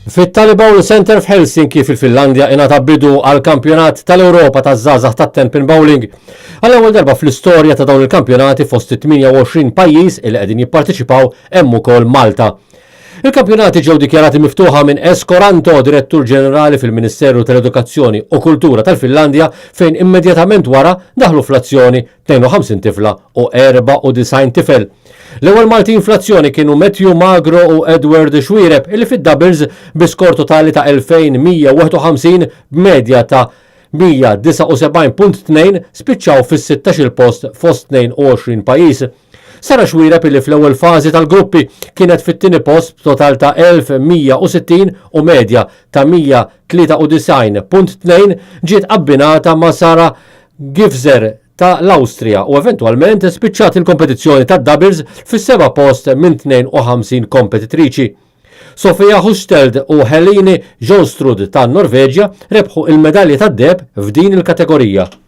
Fit-Tali Bowl Center f'Helsinki fil-Finlandja ingħata bidu għal kampjonat tal-Ewropa taż-żgħażagħ tat-10 bowling. Għall-ewwel darba fl-istorja ta' dawn il-kampjonati fost 28 pajjiż li qegħdin jipparteċipaw hemm ukoll Malta. Il-kampjonati ġew dikjarati miftuħa minn Eskoranto, direttur ġenerali fil-Ministeru tal-Edukazzjoni u Kultura tal-Finlandja, fejn immedjatament wara daħlu fl-azzjoni 52 tifla u 94 tifel. L-ewwel Malti inflazzjoni kienu Matthew Magro u Edward Xwireb illi fid-doubles biskor totali ta' 2151 b'medja ta' 179.2 spiċċaw fis-16 post fost 22 pajjiż. Sara Xwireb illi fl-ewwel fażi tal-gruppi kienet fit-tieni post b'total ta' 1160 u medja ta' 193.2 ġiet abbinata ma' Sara Gifzer ta' l-Awstrija u eventwalment spiċċat il-kompetizzjoni ta' doubles fis-7 post minn 52 kompetitriċi. Sofia Husteld u Helene Jonstrud ta' Norveġja rebħu il-medalji tad-deb f'din il-kategorija.